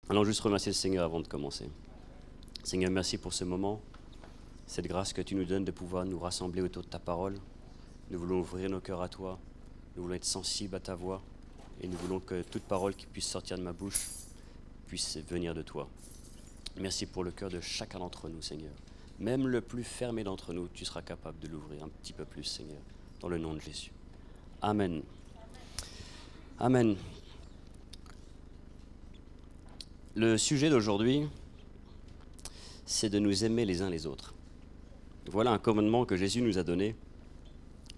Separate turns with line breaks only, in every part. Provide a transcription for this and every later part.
Allons juste remercier le Seigneur avant de commencer. Seigneur, merci pour ce moment, cette grâce que tu nous donnes de pouvoir nous rassembler autour de ta parole. Nous voulons ouvrir nos cœurs à toi, nous voulons être sensibles à ta voix, et nous voulons que toute parole qui puisse sortir de ma bouche puisse venir de toi. Merci pour le cœur de chacun d'entre nous, Seigneur. Même le plus fermé d'entre nous, tu seras capable de l'ouvrir un petit peu plus, Seigneur, dans le nom de Jésus. Amen. Amen. Le sujet d'aujourd'hui, c'est de nous aimer les uns les autres. Voilà un commandement que Jésus nous a donné,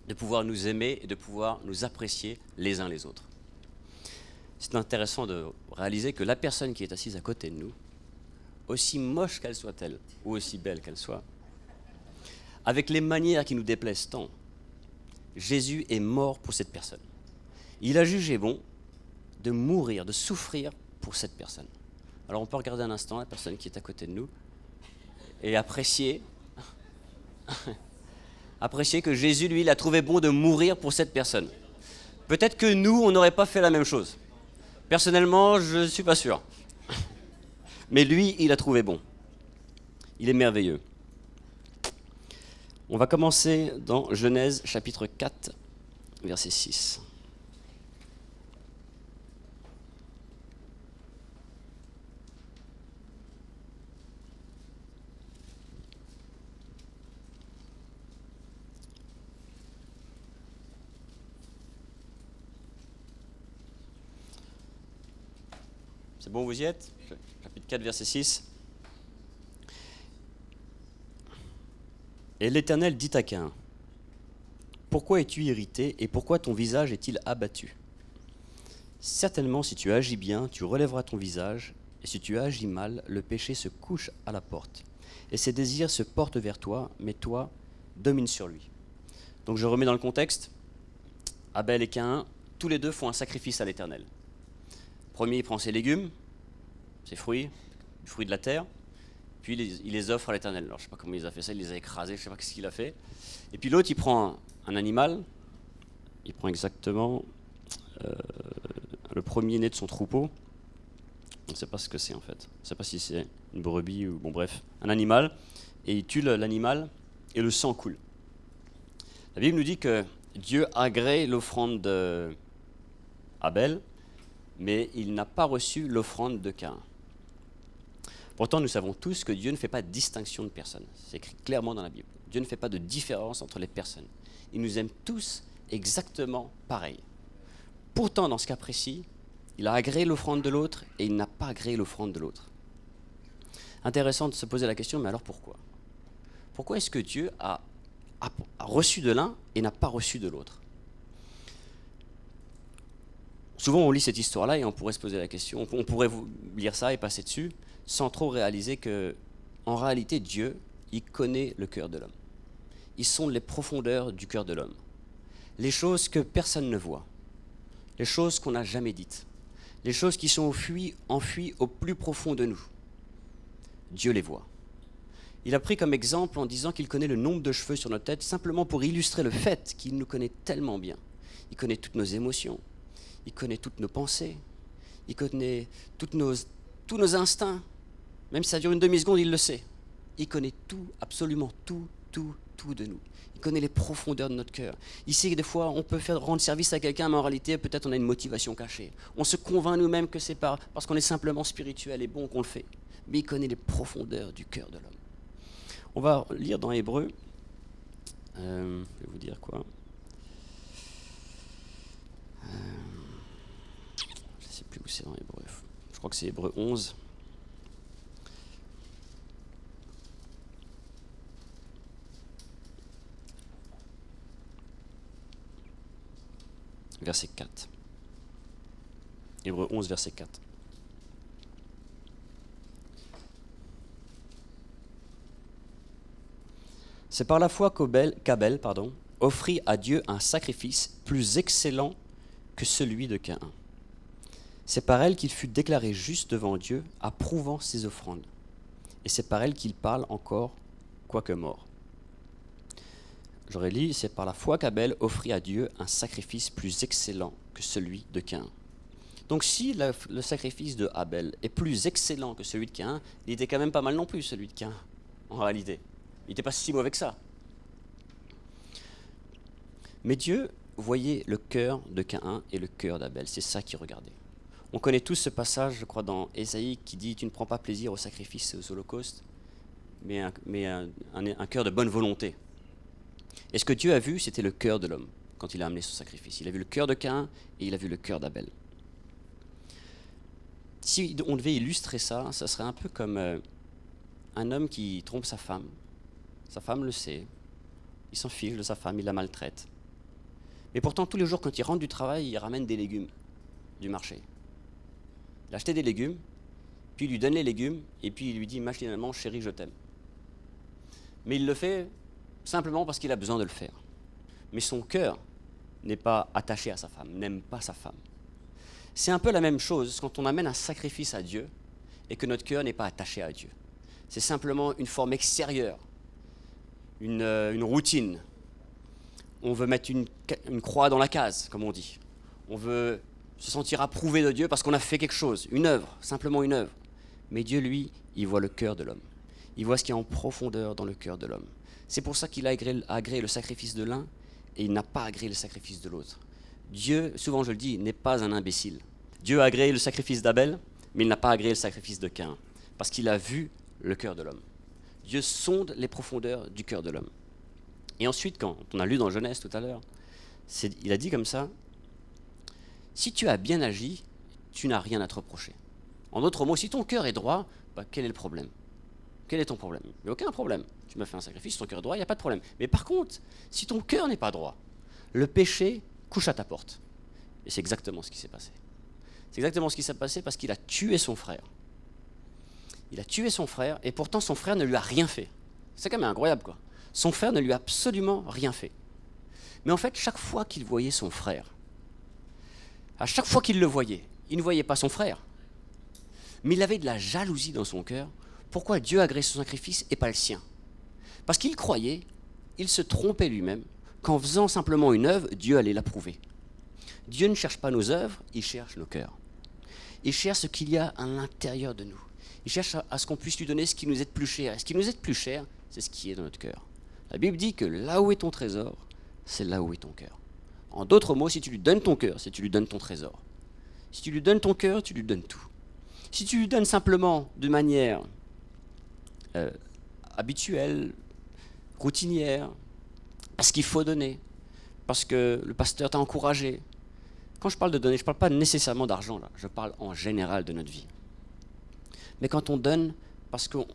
de pouvoir nous aimer et de pouvoir nous apprécier les uns les autres. C'est intéressant de réaliser que la personne qui est assise à côté de nous, aussi moche qu'elle soit-elle, ou aussi belle qu'elle soit, avec les manières qui nous déplaisent tant, Jésus est mort pour cette personne. Il a jugé bon de mourir, de souffrir pour cette personne. Alors on peut regarder un instant la personne qui est à côté de nous et apprécier que Jésus, lui, il a trouvé bon de mourir pour cette personne. Peut-être que nous, on n'aurait pas fait la même chose. Personnellement, je ne suis pas sûr. Mais lui, il a trouvé bon. Il est merveilleux. On va commencer dans Genèse chapitre 4, verset 6. C'est bon, vous y êtes? Chapitre 4, verset 6. Et l'Éternel dit à Caïn, « Pourquoi es-tu irrité et pourquoi ton visage est-il abattu? Certainement, si tu agis bien, tu relèveras ton visage, et si tu agis mal, le péché se couche à la porte. Et ses désirs se portent vers toi, mais toi, domine sur lui. » Donc je remets dans le contexte. Abel et Caïn, tous les deux font un sacrifice à l'Éternel. Premier, il prend ses légumes, ses fruits, les fruits de la terre, puis il les offre à l'Éternel. Alors je ne sais pas comment il a fait ça, il les a écrasés, je ne sais pas ce qu'il a fait. Et puis l'autre, il prend un animal, il prend exactement le premier-né de son troupeau. On ne sait pas ce que c'est en fait. On ne sait pas si c'est une brebis ou bon bref, un animal, et il tue l'animal et le sang coule. La Bible nous dit que Dieu agrée l'offrande d'Abel, mais il n'a pas reçu l'offrande de Caïn. Pourtant, nous savons tous que Dieu ne fait pas de distinction de personnes. C'est écrit clairement dans la Bible. Dieu ne fait pas de différence entre les personnes. Il nous aime tous exactement pareil. Pourtant, dans ce cas précis, il a agréé l'offrande de l'autre et il n'a pas agréé l'offrande de l'autre. Intéressant de se poser la question, mais alors pourquoi? Pourquoi est-ce que Dieu a reçu de l'un et n'a pas reçu de l'autre? Souvent, on lit cette histoire-là et on pourrait se poser la question, on pourrait lire ça et passer dessus, sans trop réaliser que, en réalité, Dieu, il connaît le cœur de l'homme. Il sonde les profondeurs du cœur de l'homme. Les choses que personne ne voit, les choses qu'on n'a jamais dites, les choses qui sont enfuies au plus profond de nous. Dieu les voit. Il a pris comme exemple en disant qu'il connaît le nombre de cheveux sur notre tête, simplement pour illustrer le fait qu'il nous connaît tellement bien. Il connaît toutes nos émotions. Il connaît toutes nos pensées, il connaît tous nos instincts. Même si ça dure une demi-seconde, il le sait. Il connaît tout, absolument tout de nous. Il connaît les profondeurs de notre cœur. Il sait que des fois, on peut rendre service à quelqu'un, mais en réalité, peut-être on a une motivation cachée. On se convainc nous-mêmes que c'est parce qu'on est simplement spirituel et bon qu'on le fait. Mais il connaît les profondeurs du cœur de l'homme. On va lire dans Hébreux. Je vais vous dire quoi. Je ne sais plus où c'est dans Hébreux. Je crois que c'est Hébreux 11. Verset 4. Hébreux 11, verset 4. C'est par la foi qu'Abel offrit à Dieu un sacrifice plus excellent que celui de Caïn. C'est par elle qu'il fut déclaré juste devant Dieu, approuvant ses offrandes. Et c'est par elle qu'il parle encore, quoique mort. J'aurais lu, c'est par la foi qu'Abel offrit à Dieu un sacrifice plus excellent que celui de Caïn. Donc si le sacrifice de Abel est plus excellent que celui de Caïn, il était quand même pas mal non plus, celui de Caïn, en réalité. Il n'était pas si mauvais que ça. Mais Dieu voyait le cœur de Caïn et le cœur d'Abel, c'est ça qu'il regardait. On connaît tous ce passage, je crois, dans Ésaïe, qui dit « Tu ne prends pas plaisir aux sacrifices et aux holocaustes, mais un cœur de bonne volonté. » Et ce que Dieu a vu, c'était le cœur de l'homme, quand il a amené son sacrifice. Il a vu le cœur de Caïn et il a vu le cœur d'Abel. Si on devait illustrer ça, ça serait un peu comme un homme qui trompe sa femme. Sa femme le sait, il s'en fiche de sa femme, il la maltraite. Mais pourtant, tous les jours, quand il rentre du travail, il ramène des légumes du marché. Il a acheté des légumes, puis il lui donne les légumes, et puis il lui dit machinalement « Chérie, je t'aime ». Mais il le fait simplement parce qu'il a besoin de le faire. Mais son cœur n'est pas attaché à sa femme, n'aime pas sa femme. C'est un peu la même chose quand on amène un sacrifice à Dieu et que notre cœur n'est pas attaché à Dieu. C'est simplement une forme extérieure, une routine. On veut mettre une croix dans la case, comme on dit. On veut se sentir approuvé de Dieu parce qu'on a fait quelque chose, une œuvre, simplement une œuvre. Mais Dieu, lui, il voit le cœur de l'homme. Il voit ce qui est en profondeur dans le cœur de l'homme. C'est pour ça qu'il a agréé le sacrifice de l'un et il n'a pas agréé le sacrifice de l'autre. Dieu, souvent je le dis, n'est pas un imbécile. Dieu a agréé le sacrifice d'Abel, mais il n'a pas agréé le sacrifice de Caïn, parce qu'il a vu le cœur de l'homme. Dieu sonde les profondeurs du cœur de l'homme. Et ensuite, quand on a lu dans Genèse tout à l'heure, il a dit comme ça, « Si tu as bien agi, tu n'as rien à te reprocher. » En d'autres mots, si ton cœur est droit, quel est le problème? Quel est ton problème? Il n'y a aucun problème. Tu m'as fait un sacrifice, ton cœur est droit, il n'y a pas de problème. Mais par contre, si ton cœur n'est pas droit, le péché couche à ta porte. Et c'est exactement ce qui s'est passé. C'est exactement ce qui s'est passé parce qu'il a tué son frère. Il a tué son frère et pourtant son frère ne lui a rien fait. C'est quand même incroyable, quoi. Son frère ne lui a absolument rien fait. Mais en fait, chaque fois qu'il voyait son frère, à chaque fois qu'il le voyait, il ne voyait pas son frère. Mais il avait de la jalousie dans son cœur. Pourquoi Dieu agrée son sacrifice et pas le sien? Parce qu'il croyait, il se trompait lui-même, qu'en faisant simplement une œuvre, Dieu allait l'approuver. Dieu ne cherche pas nos œuvres, il cherche nos cœurs. Il cherche ce qu'il y a à l'intérieur de nous. Il cherche à ce qu'on puisse lui donner ce qui nous est plus cher. Et ce qui nous est plus cher, c'est ce qui est dans notre cœur. La Bible dit que là où est ton trésor, c'est là où est ton cœur. En d'autres mots, si tu lui donnes ton cœur, c'est tu lui donnes ton trésor. Si tu lui donnes ton cœur, tu lui donnes tout. Si tu lui donnes simplement de manière habituelle, routinière, parce qu'il faut donner, parce que le pasteur t'a encouragé. Quand je parle de donner, je ne parle pas nécessairement d'argent, là. Je parle en général de notre vie. Mais quand on donne parce qu'on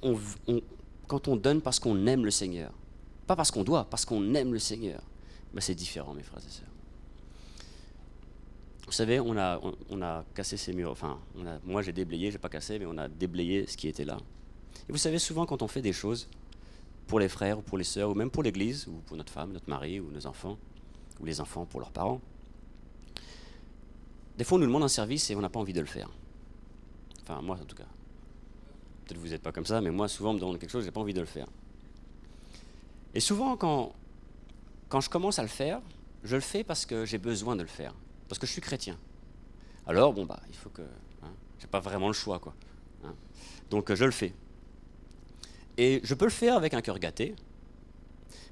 aime le Seigneur, pas parce qu'on doit, parce qu'on aime le Seigneur, ben c'est différent, mes frères et sœurs. Vous savez, on a cassé ces murs, enfin, moi j'ai déblayé, j'ai pas cassé, mais on a déblayé ce qui était là. Et vous savez, souvent quand on fait des choses, pour les frères ou pour les sœurs, ou même pour l'église, ou pour notre femme, notre mari, ou nos enfants, ou les enfants pour leurs parents, des fois on nous demande un service et on n'a pas envie de le faire. Enfin, moi en tout cas. Peut-être que vous n'êtes pas comme ça, mais moi souvent on me demande quelque chose, j'ai pas envie de le faire. Et souvent quand je commence à le faire, je le fais parce que j'ai besoin de le faire, parce que je suis chrétien. Alors bon il faut que, j'ai pas vraiment le choix, quoi. Donc je le fais. Et je peux le faire avec un cœur gâté,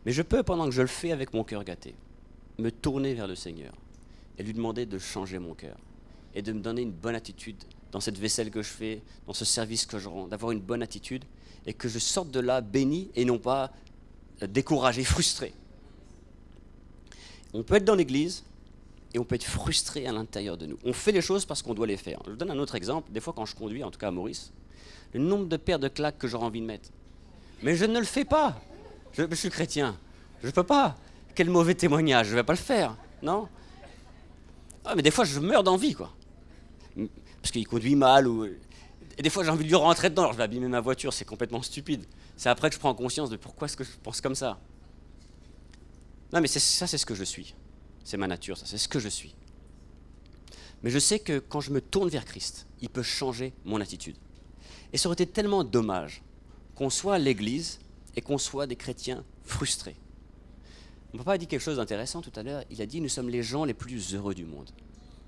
mais je peux, pendant que je le fais avec mon cœur gâté, me tourner vers le Seigneur et lui demander de changer mon cœur et de me donner une bonne attitude dans cette vaisselle que je fais, dans ce service que je rends, d'avoir une bonne attitude et que je sorte de là béni et non pas découragé, frustré. On peut être dans l'église et on peut être frustré à l'intérieur de nous. On fait les choses parce qu'on doit les faire. Je vous donne un autre exemple. Des fois quand je conduis, en tout cas à Maurice, le nombre de paires de claques que j'aurais envie de mettre. Mais je ne le fais pas. Je suis chrétien. Je ne peux pas. Quel mauvais témoignage. Je ne vais pas le faire. Non? Mais des fois, je meurs d'envie, quoi. Parce qu'il conduit mal. Et des fois, j'ai envie de lui rentrer dedans. Alors, je vais abîmer ma voiture. C'est complètement stupide. C'est après que je prends conscience de pourquoi est-ce que je pense comme ça. Non, mais ça, c'est ce que je suis. C'est ma nature, ça. C'est ce que je suis. Mais je sais que quand je me tourne vers Christ, il peut changer mon attitude. Et ça aurait été tellement dommage qu'on soit à l'église et qu'on soit des chrétiens frustrés. Mon papa a dit quelque chose d'intéressant tout à l'heure. Il a dit « Nous sommes les gens les plus heureux du monde ».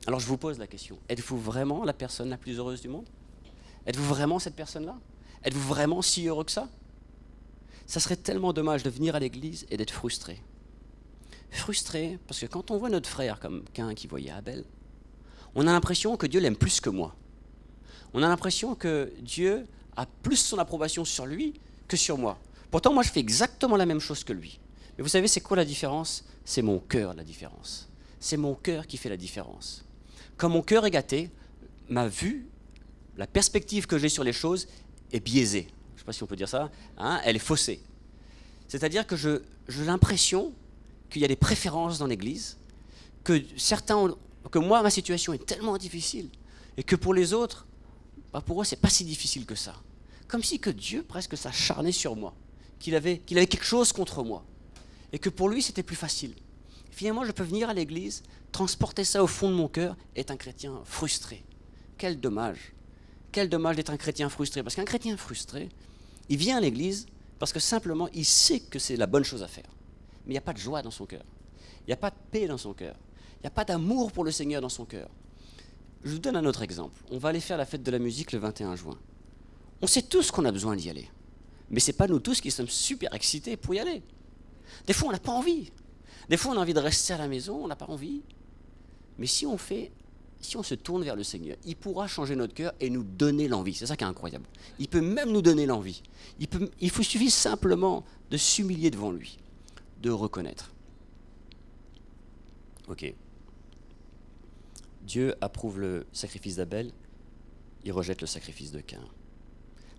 Alors je vous pose la question, êtes-vous vraiment la personne la plus heureuse du monde? Êtes-vous vraiment cette personne-là? Êtes-vous vraiment si heureux que ça? Ça serait tellement dommage de venir à l'église et d'être frustré. Frustré parce que quand on voit notre frère comme Caïn qui voyait Abel, on a l'impression que Dieu l'aime plus que moi. On a l'impression que Dieu a plus son approbation sur lui que sur moi. Pourtant, moi, je fais exactement la même chose que lui. Mais vous savez, c'est quoi la différence? C'est mon cœur, la différence. C'est mon cœur qui fait la différence. Quand mon cœur est gâté, ma vue, la perspective que j'ai sur les choses est biaisée. Je ne sais pas si on peut dire ça, hein, elle est faussée. C'est-à-dire que j'ai l'impression qu'il y a des préférences dans l'Église, que moi, ma situation est tellement difficile, et que pour les autres, pour eux, c'est pas si difficile que ça. Comme si que Dieu presque s'acharnait sur moi, qu'il avait quelque chose contre moi, et que pour lui, c'était plus facile. Finalement, je peux venir à l'église, transporter ça au fond de mon cœur, et être un chrétien frustré. Quel dommage. Quel dommage d'être un chrétien frustré. Parce qu'un chrétien frustré, il vient à l'église parce que simplement, il sait que c'est la bonne chose à faire. Mais il n'y a pas de joie dans son cœur. Il n'y a pas de paix dans son cœur. Il n'y a pas d'amour pour le Seigneur dans son cœur. Je vous donne un autre exemple. On va aller faire la fête de la musique le 21 juin. On sait tous qu'on a besoin d'y aller. Mais ce n'est pas nous tous qui sommes super excités pour y aller. Des fois, on n'a pas envie. Des fois, on a envie de rester à la maison, on n'a pas envie. Mais si on se tourne vers le Seigneur, il pourra changer notre cœur et nous donner l'envie. C'est ça qui est incroyable. Il peut même nous donner l'envie. Il suffit simplement de s'humilier devant lui, de reconnaître. Ok. Dieu approuve le sacrifice d'Abel, il rejette le sacrifice de Caïn.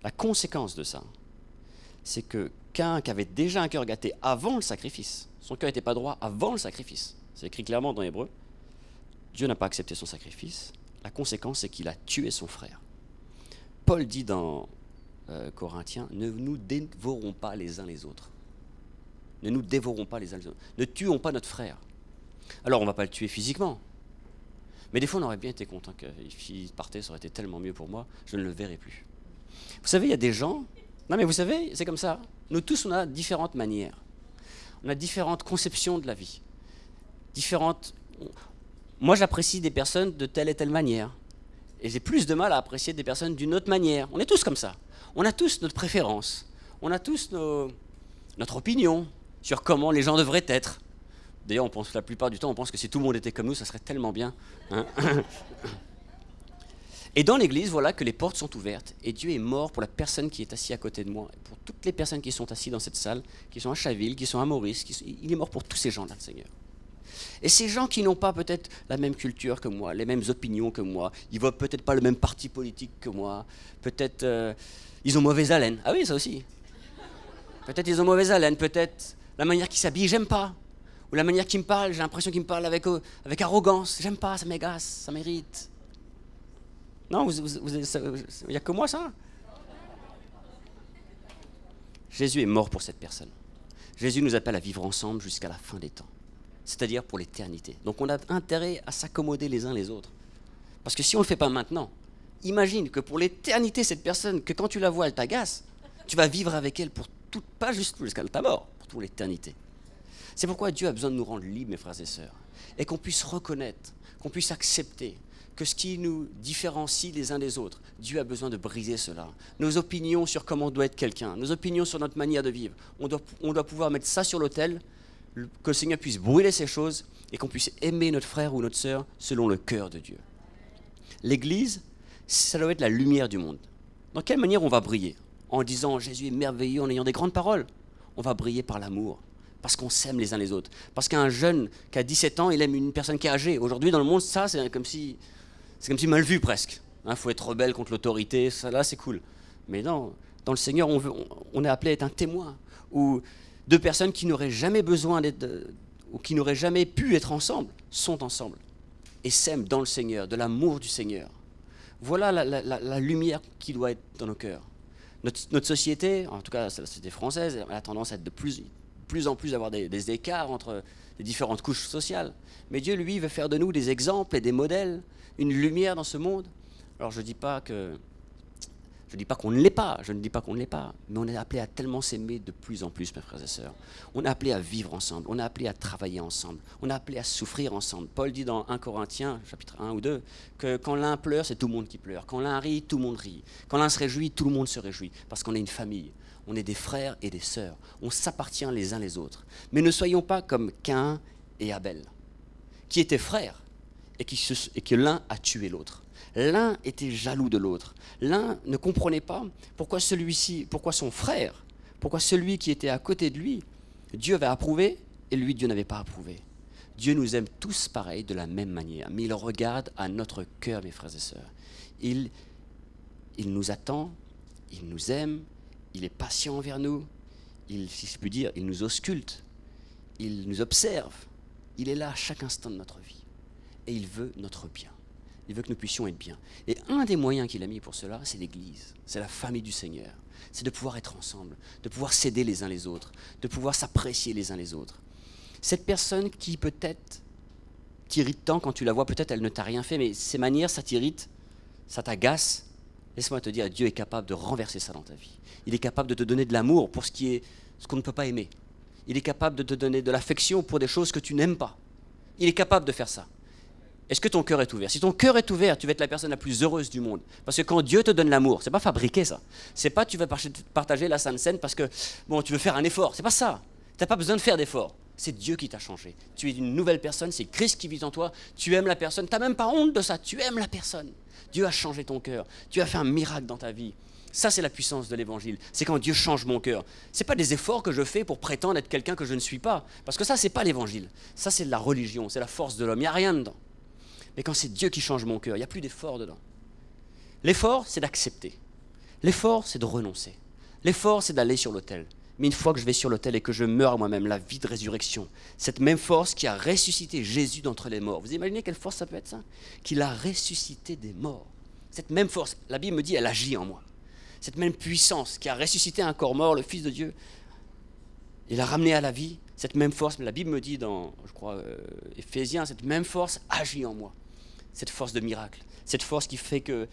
La conséquence de ça, c'est que Caïn, qui avait déjà un cœur gâté avant le sacrifice, son cœur n'était pas droit avant le sacrifice, c'est écrit clairement dans Hébreu, Dieu n'a pas accepté son sacrifice. La conséquence, c'est qu'il a tué son frère. Paul dit dans Corinthiens, ne nous dévorons pas les uns les autres. Ne nous dévorons pas les uns les autres. Ne tuons pas notre frère. Alors, on ne va pas le tuer physiquement. Mais des fois, on aurait bien été content qu'il partait, ça aurait été tellement mieux pour moi, je ne le verrai plus. Vous savez, il y a des gens... Non, mais vous savez, c'est comme ça. Nous tous, on a différentes manières. On a différentes conceptions de la vie. Moi, j'apprécie des personnes de telle et telle manière. Et j'ai plus de mal à apprécier des personnes d'une autre manière. On est tous comme ça. On a tous notre préférence. On a tous notre opinion sur comment les gens devraient être. D'ailleurs, la plupart du temps, on pense que si tout le monde était comme nous, ça serait tellement bien. Hein. Et dans l'église, voilà que les portes sont ouvertes. Et Dieu est mort pour la personne qui est assise à côté de moi. Et pour toutes les personnes qui sont assises dans cette salle, qui sont à Chaville, qui sont à Maurice. Il est mort pour tous ces gens-là, le Seigneur. Et ces gens qui n'ont pas peut-être la même culture que moi, les mêmes opinions que moi, ils ne voient peut-être pas le même parti politique que moi, peut-être ils ont mauvaise haleine. Ah oui, ça aussi. Peut-être ils ont mauvaise haleine, peut-être la manière qu'ils s'habillent, j'aime pas. Ou la manière qu'ils me parlent, j'ai l'impression qu'ils me parlent avec arrogance. J'aime pas, ça m'agace, ça m'irrite. Non, il n'y a que moi ça. Jésus est mort pour cette personne. Jésus nous appelle à vivre ensemble jusqu'à la fin des temps. C'est-à-dire pour l'éternité. Donc on a intérêt à s'accommoder les uns les autres. Parce que si on ne le fait pas maintenant, imagine que pour l'éternité, cette personne, que quand tu la vois, elle t'agace, tu vas vivre avec elle pour toute, pas juste jusqu'à ta mort, pour toute l'éternité. C'est pourquoi Dieu a besoin de nous rendre libres, mes frères et sœurs, et qu'on puisse reconnaître, qu'on puisse accepter que ce qui nous différencie les uns des autres, Dieu a besoin de briser cela. Nos opinions sur comment on doit être quelqu'un, nos opinions sur notre manière de vivre, on doit pouvoir mettre ça sur l'autel, que le Seigneur puisse brûler ces choses et qu'on puisse aimer notre frère ou notre sœur selon le cœur de Dieu. L'Église, ça doit être la lumière du monde. Dans quelle manière on va briller? En disant Jésus est merveilleux, en ayant des grandes paroles. On va briller par l'amour, parce qu'on s'aime les uns les autres. Parce qu'un jeune qui a 17 ans, il aime une personne qui est âgée. Aujourd'hui, dans le monde, ça, c'est comme si mal vu presque. Faut être rebelle contre l'autorité, ça là, c'est cool. Mais non, dans le Seigneur, on est appelé à être un témoin. Ou deux personnes qui n'auraient jamais besoin ou qui n'auraient jamais pu être ensemble, sont ensemble. Et s'aiment dans le Seigneur, de l'amour du Seigneur. Voilà la lumière qui doit être dans nos cœurs. Notre société, en tout cas la société française, elle a tendance à être de plus en plus avoir des écarts entre les différentes couches sociales. Mais Dieu, lui, veut faire de nous des exemples et des modèles, une lumière dans ce monde. Alors je ne dis pas que Je ne dis pas qu'on ne l'est pas, je ne dis pas qu'on ne l'est pas, mais on est appelé à tellement s'aimer de plus en plus, mes frères et sœurs. On est appelé à vivre ensemble, on est appelé à travailler ensemble, on est appelé à souffrir ensemble. Paul dit dans 1 Corinthiens, chapitre 1 ou 2, que quand l'un pleure, c'est tout le monde qui pleure. Quand l'un rit, tout le monde rit. Quand l'un se réjouit, tout le monde se réjouit, parce qu'on est une famille. On est des frères et des sœurs. On s'appartient les uns les autres. Mais ne soyons pas comme Caïn et Abel, qui étaient frères et que l'un a tué l'autre. L'un était jaloux de l'autre. L'un ne comprenait pas pourquoi celui-ci, pourquoi son frère, pourquoi celui qui était à côté de lui, Dieu avait approuvé et lui, Dieu n'avait pas approuvé. Dieu nous aime tous pareil, de la même manière, mais il regarde à notre cœur, mes frères et sœurs. Il nous attend, il nous aime, il est patient envers nous, si je puis dire, il nous ausculte, il nous observe, il est là à chaque instant de notre vie et il veut notre bien. Il veut que nous puissions être bien. Et un des moyens qu'il a mis pour cela, c'est l'Église, c'est la famille du Seigneur. C'est de pouvoir être ensemble, de pouvoir s'aider les uns les autres, de pouvoir s'apprécier les uns les autres. Cette personne qui peut-être t'irrite tant quand tu la vois, peut-être elle ne t'a rien fait, mais ses manières, ça t'irrite, ça t'agace. Laisse-moi te dire, Dieu est capable de renverser ça dans ta vie. Il est capable de te donner de l'amour pour ce qu'on ne peut pas aimer. Il est capable de te donner de l'affection pour des choses que tu n'aimes pas. Il est capable de faire ça. Est-ce que ton cœur est ouvert? Si ton cœur est ouvert, tu vas être la personne la plus heureuse du monde. Parce que quand Dieu te donne l'amour, c'est pas fabriqué ça. C'est pas tu vas partager la Sainte Seine parce que bon, tu veux faire un effort. C'est pas ça. Tu n'as pas besoin de faire d'effort. C'est Dieu qui t'a changé. Tu es une nouvelle personne, c'est Christ qui vit en toi. Tu aimes la personne. Tu n'as même pas honte de ça. Tu aimes la personne. Dieu a changé ton cœur. Tu as fait un miracle dans ta vie. Ça, c'est la puissance de l'évangile. C'est quand Dieu change mon cœur. Ce n'est pas des efforts que je fais pour prétendre être quelqu'un que je ne suis pas. Parce que ça, ce n'est pas l'évangile. Ça, c'est de la religion. C'est la force de l'homme. Il n'y a rien dedans. Mais quand c'est Dieu qui change mon cœur, il n'y a plus d'effort dedans. L'effort, c'est d'accepter. L'effort, c'est de renoncer. L'effort, c'est d'aller sur l'autel. Mais une fois que je vais sur l'autel et que je meurs à moi-même, la vie de résurrection, cette même force qui a ressuscité Jésus d'entre les morts. Vous imaginez quelle force ça peut être ça? Qu'il a ressuscité des morts. Cette même force, la Bible me dit, elle agit en moi. Cette même puissance qui a ressuscité un corps mort, le Fils de Dieu, il l'a ramené à la vie. Cette même force, la Bible me dit dans, je crois, Éphésiens, cette même force agit en moi. Cette force de miracle, cette force qui fait que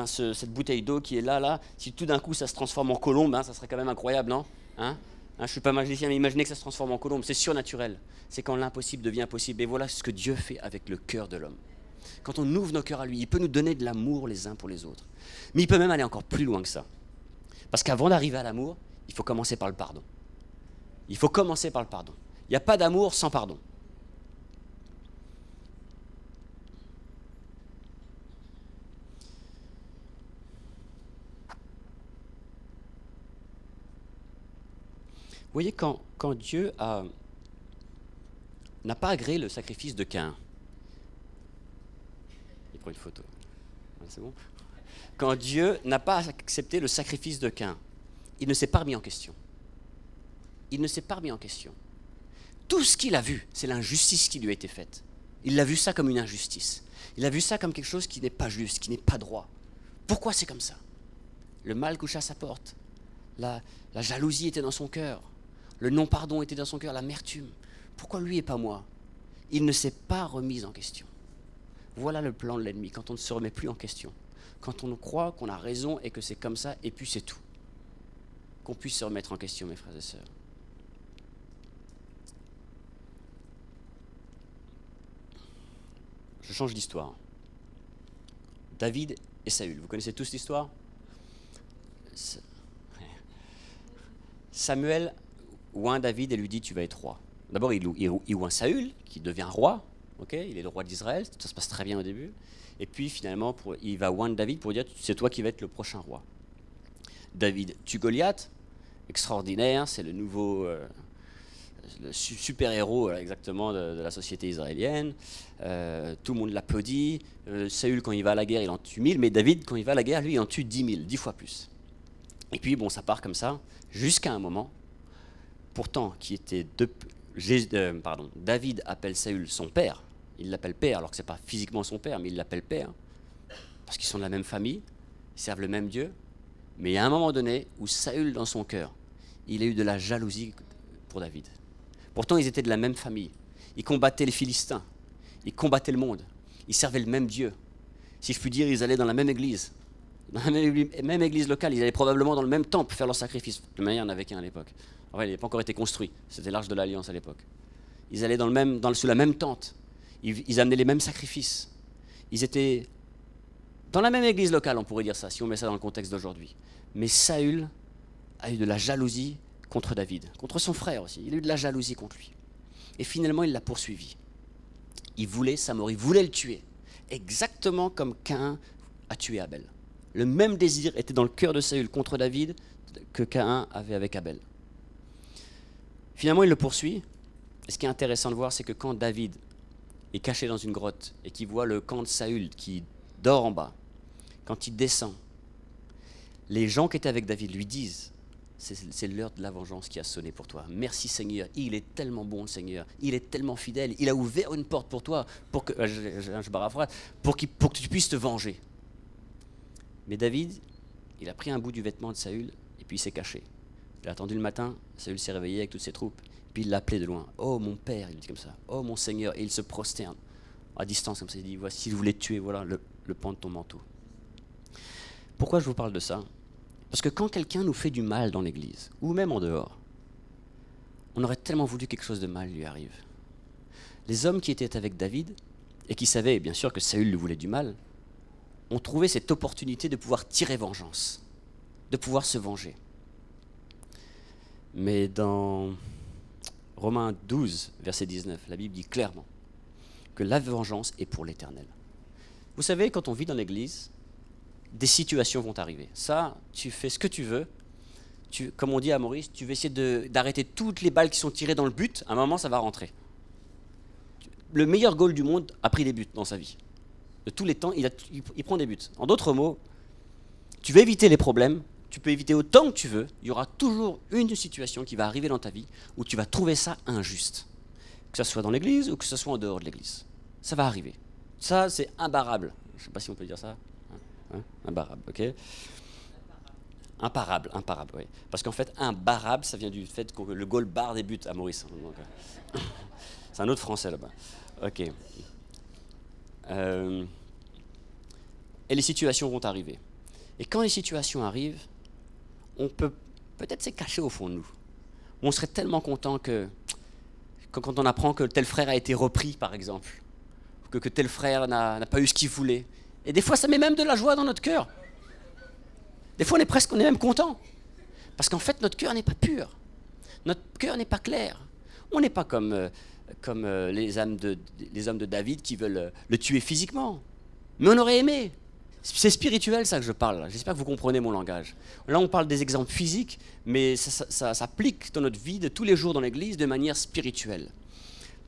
cette bouteille d'eau qui est là, si tout d'un coup ça se transforme en colombe, ça serait quand même incroyable, non? Je ne suis pas magicien, mais imaginez que ça se transforme en colombe, c'est surnaturel. C'est quand l'impossible devient possible. Et voilà ce que Dieu fait avec le cœur de l'homme. Quand on ouvre nos cœurs à lui, il peut nous donner de l'amour les uns pour les autres. Mais il peut même aller encore plus loin que ça. Parce qu'avant d'arriver à l'amour, il faut commencer par le pardon. Il faut commencer par le pardon. Il n'y a pas d'amour sans pardon. Vous voyez, quand Dieu n'a pas agréé le sacrifice de Caïn, il prend une photo, c'est bon. Quand Dieu n'a pas accepté le sacrifice de Caïn, il ne s'est pas remis en question. Il ne s'est pas remis en question. Tout ce qu'il a vu, c'est l'injustice qui lui a été faite. Il a vu ça comme une injustice. Il a vu ça comme quelque chose qui n'est pas juste, qui n'est pas droit. Pourquoi c'est comme ça? Le mal coucha à sa porte. La jalousie était dans son cœur. Le non-pardon était dans son cœur, l'amertume. Pourquoi lui et pas moi? Il ne s'est pas remis en question. Voilà le plan de l'ennemi, quand on ne se remet plus en question. Quand on croit qu'on a raison et que c'est comme ça, et puis c'est tout. Qu'on puisse se remettre en question, mes frères et sœurs. Je change d'histoire. David et Saül, vous connaissez tous l'histoire? Samuel oint David et lui dit tu vas être roi. D'abord il oint Saül qui devient roi, okay, il est le roi d'Israël, ça se passe très bien au début. Et puis finalement il va oindre David pour dire c'est toi qui vas être le prochain roi. David tue Goliath, extraordinaire, c'est le nouveau le super-héros exactement de la société israélienne. Tout le monde l'applaudit. Saül quand il va à la guerre il en tue 1000, mais David quand il va à la guerre lui il en tue 10 000, 10 fois plus. Et puis bon ça part comme ça jusqu'à un moment. Pourtant, David appelle Saül son père. Il l'appelle père, alors que ce n'est pas physiquement son père, mais il l'appelle père. Parce qu'ils sont de la même famille, ils servent le même Dieu. Mais il y a un moment donné où Saül, dans son cœur, il a eu de la jalousie pour David. Pourtant, ils étaient de la même famille. Ils combattaient les Philistins. Ils combattaient le monde. Ils servaient le même Dieu. Si je puis dire, ils allaient dans la même église. Dans la même église locale, ils allaient probablement dans le même temple faire leur sacrifice. De toute manière, il n'y en avait qu'un à l'époque. En fait, il n'avait pas encore été construit. C'était l'Arche de l'Alliance à l'époque. Ils allaient sous la même tente. Ils amenaient les mêmes sacrifices. Ils étaient dans la même église locale, on pourrait dire ça, si on met ça dans le contexte d'aujourd'hui. Mais Saül a eu de la jalousie contre David, contre son frère aussi. Il a eu de la jalousie contre lui. Et finalement, il l'a poursuivi. Il voulait sa mort, il voulait le tuer. Exactement comme Caïn a tué Abel. Le même désir était dans le cœur de Saül contre David que Caïn avait avec Abel. Finalement, il le poursuit. Et ce qui est intéressant de voir, c'est que quand David est caché dans une grotte et qu'il voit le camp de Saül qui dort en bas, quand il descend, les gens qui étaient avec David lui disent: c'est l'heure de la vengeance qui a sonné pour toi. Merci Seigneur, il est tellement bon le Seigneur, il est tellement fidèle, il a ouvert une porte pour toi, pour que tu puisses te venger. Mais David, il a pris un bout du vêtement de Saül et puis il s'est caché. Il a attendu le matin, Saül s'est réveillé avec toutes ses troupes, puis il l'a appelé de loin. Oh mon père, il dit comme ça, oh mon Seigneur, et il se prosterne à distance comme ça, il dit: voici, je voulais te tuer, voilà le pan de ton manteau. Pourquoi je vous parle de ça? Parce que quand quelqu'un nous fait du mal dans l'église, ou même en dehors, on aurait tellement voulu que quelque chose de mal lui arrive. Les hommes qui étaient avec David, et qui savaient bien sûr que Saül lui voulait du mal, ont trouvé cette opportunité de pouvoir tirer vengeance, de pouvoir se venger. Mais dans Romains 12, verset 19, la Bible dit clairement que la vengeance est pour l'Éternel. Vous savez, quand on vit dans l'église, des situations vont arriver. Ça, tu fais ce que tu veux. Comme on dit à Maurice, tu vas essayer d'arrêter toutes les balles qui sont tirées dans le but. À un moment, ça va rentrer. Le meilleur goal du monde a pris des buts dans sa vie. De tous les temps, il prend des buts. En d'autres mots, tu veux éviter les problèmes, tu peux éviter autant que tu veux. Il y aura toujours une situation qui va arriver dans ta vie où tu vas trouver ça injuste. Que ce soit dans l'église ou que ce soit en dehors de l'église. Ça va arriver. Ça, c'est imbarrable. Je ne sais pas si on peut dire ça. Imbarrable, ok. Imparable, oui. Parce qu'en fait, imbarable, ça vient du fait que le goal barre des buts à Maurice. C'est un autre français là-bas. Ok. Et les situations vont arriver. Et quand les situations arrivent, on peut peut-être se cacher au fond de nous. On serait tellement content que quand on apprend que tel frère a été repris, par exemple, que tel frère n'a pas eu ce qu'il voulait. Et des fois, ça met même de la joie dans notre cœur. Des fois, on est même content. Parce qu'en fait, notre cœur n'est pas pur. Notre cœur n'est pas clair. On n'est pas comme les hommes de David qui veulent le tuer physiquement. Mais on aurait aimé. C'est spirituel, ça que je parle. J'espère que vous comprenez mon langage. Là, on parle des exemples physiques, mais ça s'applique dans notre vie de tous les jours dans l'Église de manière spirituelle.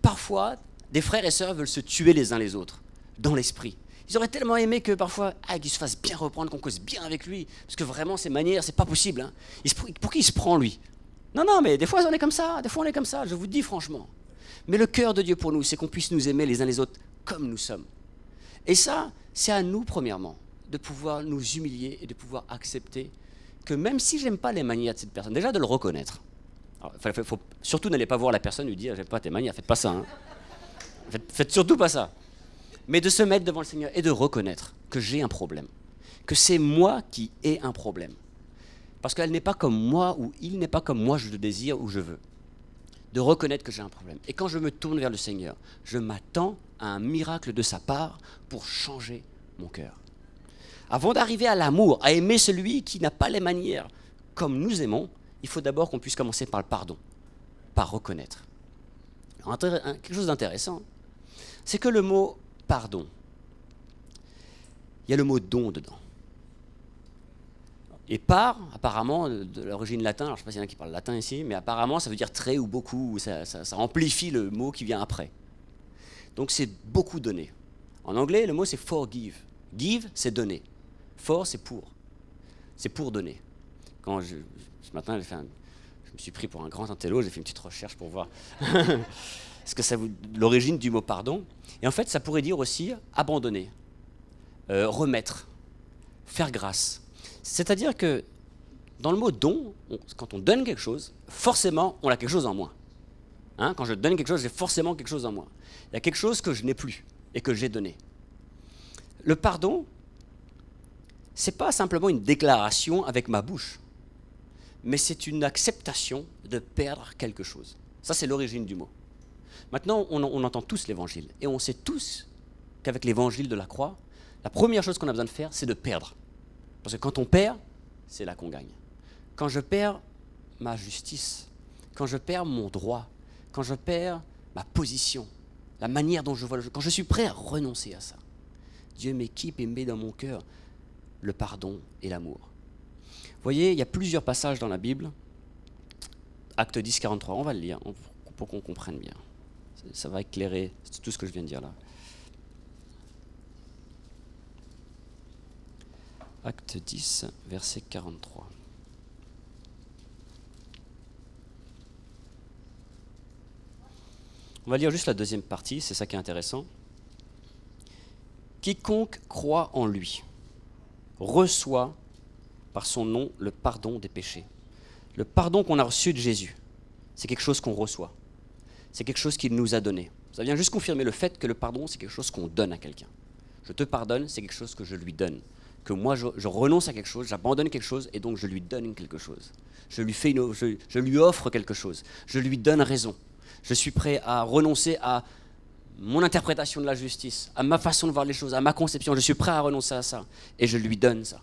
Parfois, des frères et sœurs veulent se tuer les uns les autres, dans l'esprit. Ils auraient tellement aimé que parfois, qu'il se fasse bien reprendre, qu'on cause bien avec lui. Parce que vraiment, ses manières, c'est pas possible. Hein. Pour qui il se prend, lui? Non, mais des fois, on est comme ça. Des fois, on est comme ça, je vous le dis franchement. Mais le cœur de Dieu pour nous, c'est qu'on puisse nous aimer les uns les autres comme nous sommes. Et ça, c'est à nous, premièrement, de pouvoir nous humilier et de pouvoir accepter que même si j'aime pas les manières de cette personne, déjà de le reconnaître. Surtout, n'allez pas voir la personne et lui dire: j'aime pas tes manières, faites pas ça. Hein. Faites surtout pas ça. Mais de se mettre devant le Seigneur et de reconnaître que j'ai un problème, que c'est moi qui ai un problème. Parce qu'elle n'est pas comme moi ou il n'est pas comme moi je le désire ou je veux. De reconnaître que j'ai un problème. Et quand je me tourne vers le Seigneur, je m'attends à un miracle de sa part pour changer mon cœur. Avant d'arriver à l'amour, à aimer celui qui n'a pas les manières comme nous aimons, il faut d'abord qu'on puisse commencer par le pardon, par reconnaître. Alors, quelque chose d'intéressant, c'est que le mot pardon, il y a le mot don dedans. Et par, apparemment, de l'origine latine, alors je ne sais pas s'il y en a qui parlent latin ici, mais apparemment ça veut dire très ou beaucoup, ça amplifie le mot qui vient après. Donc c'est beaucoup donner. En anglais, le mot c'est forgive. Give, c'est donner. For, c'est pour. C'est pour donner. Ce matin, je me suis pris pour un grand intello, j'ai fait une petite recherche pour voir ce que l'origine du mot pardon. Et en fait, ça pourrait dire aussi abandonner, remettre, faire grâce. C'est-à-dire que dans le mot don, quand on donne quelque chose, forcément, on a quelque chose en moins. Hein, quand je donne quelque chose, j'ai forcément quelque chose en moi. Il y a quelque chose que je n'ai plus et que j'ai donné. Le pardon, Ce n'est pas simplement une déclaration avec ma bouche, mais c'est une acceptation de perdre quelque chose. Ça, c'est l'origine du mot. Maintenant, on entend tous l'évangile, et on sait tous qu'avec l'évangile de la croix, la première chose qu'on a besoin de faire, c'est de perdre. Parce que quand on perd, c'est là qu'on gagne. Quand je perds ma justice, quand je perds mon droit, quand je perds ma position, la manière dont je vois le jeu, quand je suis prêt à renoncer à ça, Dieu m'équipe et met dans mon cœur le pardon et l'amour. Vous voyez, il y a plusieurs passages dans la Bible. Acte 10, 43, on va le lire pour qu'on comprenne bien. Ça va éclairer tout ce que je viens de dire là. Acte 10, verset 43. On va lire juste la deuxième partie, c'est ça qui est intéressant. Quiconque croit en lui reçoit par son nom le pardon des péchés. Le pardon qu'on a reçu de Jésus, c'est quelque chose qu'on reçoit. C'est quelque chose qu'il nous a donné. Ça vient juste confirmer le fait que le pardon, c'est quelque chose qu'on donne à quelqu'un. Je te pardonne, c'est quelque chose que je lui donne. Que moi, je renonce à quelque chose, j'abandonne quelque chose, et donc je lui donne quelque chose. Je lui offre quelque chose. Je lui donne raison. Je suis prêt à renoncer à mon interprétation de la justice, à ma façon de voir les choses, à ma conception. Je suis prêt à renoncer à ça, et je lui donne ça.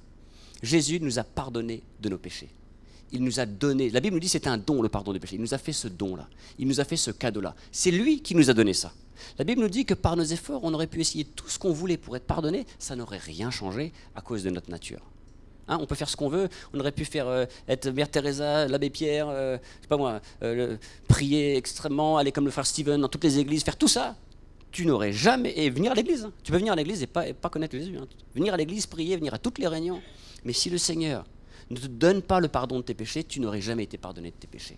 Jésus nous a pardonné de nos péchés. Il nous a donné, la Bible nous dit que c'est un don, le pardon des péchés. Il nous a fait ce don-là, il nous a fait ce cadeau-là. C'est lui qui nous a donné ça. La Bible nous dit que par nos efforts, on aurait pu essayer tout ce qu'on voulait pour être pardonné, ça n'aurait rien changé à cause de notre nature. Hein, on peut faire ce qu'on veut, on aurait pu faire être Mère Teresa, l'abbé Pierre, je sais pas moi, prier extrêmement, aller comme le frère Stephen dans toutes les églises, faire tout ça. Tu n'aurais jamais, et venir à l'église, hein. Tu peux venir à l'église et pas connaître Jésus. Hein. Venir à l'église, prier, venir à toutes les réunions. Mais si le Seigneur ne te donne pas le pardon de tes péchés, tu n'aurais jamais été pardonné de tes péchés.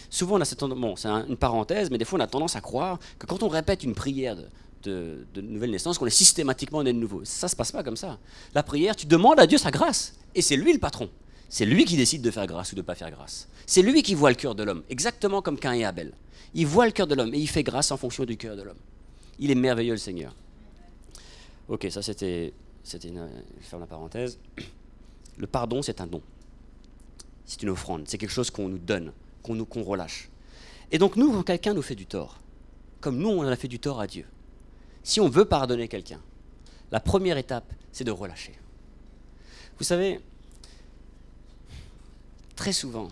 Souvent, on a cette tendance, bon, c'est une parenthèse, mais des fois, on a tendance à croire que quand on répète une prière de nouvelle naissance, qu'on est systématiquement né de nouveau. Ça ne se passe pas comme ça. La prière, tu demandes à Dieu sa grâce, et c'est lui le patron. C'est lui qui décide de faire grâce ou de ne pas faire grâce. C'est lui qui voit le cœur de l'homme, exactement comme Caïn et Abel. Il voit le cœur de l'homme, et il fait grâce en fonction du cœur de l'homme. Il est merveilleux, le Seigneur. Ok, ça je ferme la parenthèse. Le pardon, c'est un don. C'est une offrande, c'est quelque chose qu'on nous donne, qu'on relâche. Et donc nous, quand quelqu'un nous fait du tort, comme nous, on a fait du tort à Dieu, si on veut pardonner quelqu'un, la première étape, c'est de relâcher. Vous savez, très souvent,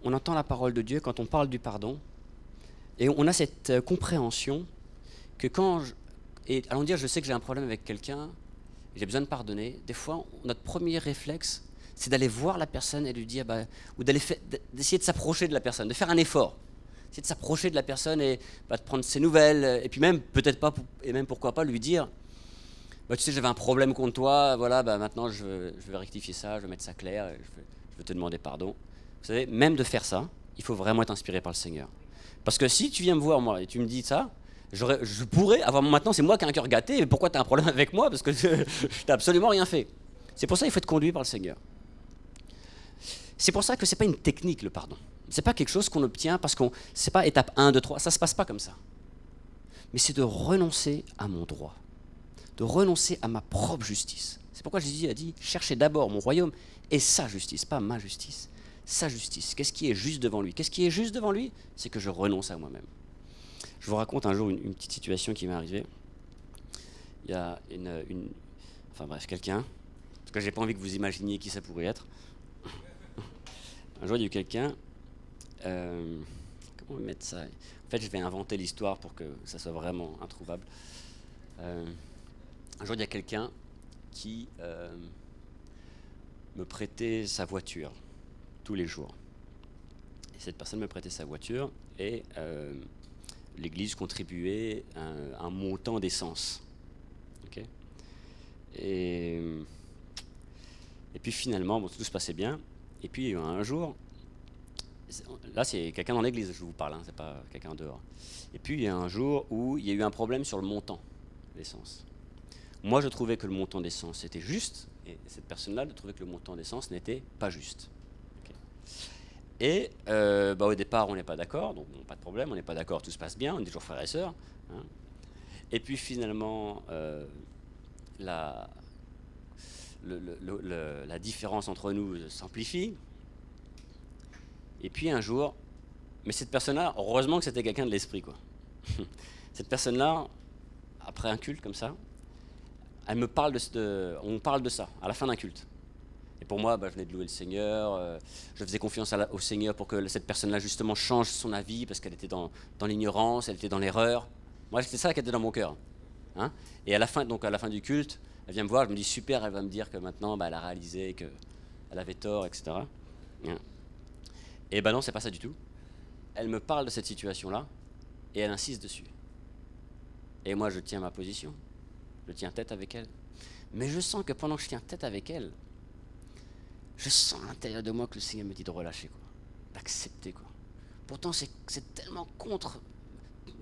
on entend la parole de Dieu quand on parle du pardon, et on a cette compréhension que allons dire, je sais que j'ai un problème avec quelqu'un, j'ai besoin de pardonner, des fois, notre premier réflexe, c'est d'aller voir la personne et lui dire, ou d'essayer de s'approcher de la personne, de faire un effort, essayer de s'approcher de la personne et de prendre ses nouvelles, et puis même, peut-être pas, et même pourquoi pas lui dire, tu sais, j'avais un problème contre toi, voilà, maintenant je vais rectifier ça, je vais mettre ça clair, je vais te demander pardon. Vous savez, même de faire ça, il faut vraiment être inspiré par le Seigneur. Parce que si tu viens me voir, moi, et tu me dis ça, je pourrais avoir, maintenant c'est moi qui ai un cœur gâté, mais pourquoi tu as un problème avec moi? Parce que je n'ai absolument rien fait. C'est pour ça qu'il faut être conduit par le Seigneur. C'est pour ça que ce n'est pas une technique, le pardon. Ce n'est pas quelque chose qu'on obtient parce que ce n'est pas étape 1, 2, 3, ça ne se passe pas comme ça. Mais c'est de renoncer à mon droit, de renoncer à ma propre justice. C'est pourquoi Jésus a dit, cherchez d'abord mon royaume et sa justice, pas ma justice, sa justice. Qu'est-ce qui est juste devant lui? Qu'est-ce qui est juste devant lui? C'est que je renonce à moi-même. Je vous raconte un jour une petite situation qui m'est arrivée. Il y a quelqu'un, parce que j'ai pas envie que vous imaginiez qui ça pourrait être. Un jour, il y a eu quelqu'un, comment mettre ça? En fait, je vais inventer l'histoire pour que ça soit vraiment introuvable. Un jour, il y a quelqu'un qui me prêtait sa voiture tous les jours. Et cette personne me prêtait sa voiture et l'église contribuait un montant d'essence. Okay. Et puis finalement, tout se passait bien. Et puis un jour, là c'est quelqu'un dans l'église, je vous parle, c'est pas quelqu'un dehors. Et puis il y a un jour où il y a eu un problème sur le montant d'essence. Moi je trouvais que le montant d'essence était juste, et cette personne-là trouvait que le montant d'essence n'était pas juste. Okay. Et au départ on n'est pas d'accord, donc pas de problème, on n'est pas d'accord, tout se passe bien, on est toujours frères et sœurs. Hein. Et puis finalement, la différence entre nous s'amplifie. Et puis un jour, mais cette personne-là, heureusement que c'était quelqu'un de l'esprit, quoi. Cette personne-là, après un culte comme ça, elle me parle on parle de ça, à la fin d'un culte. Et pour moi, je venais de louer le Seigneur, je faisais confiance au Seigneur pour que cette personne-là, justement, change son avis, parce qu'elle était dans l'ignorance, elle était dans l'erreur. Moi, c'était ça qui était dans mon cœur. Hein. Et à la fin du culte, elle vient me voir, je me dis, super, elle va me dire que maintenant, elle a réalisé qu'elle avait tort, etc. Hein. Et non, c'est pas ça du tout. Elle me parle de cette situation-là, et elle insiste dessus. Et moi, je tiens ma position, je tiens tête avec elle. Mais je sens que pendant que je tiens tête avec elle, je sens à l'intérieur de moi que le Seigneur me dit de relâcher, quoi, d'accepter, quoi. Pourtant, c'est tellement contre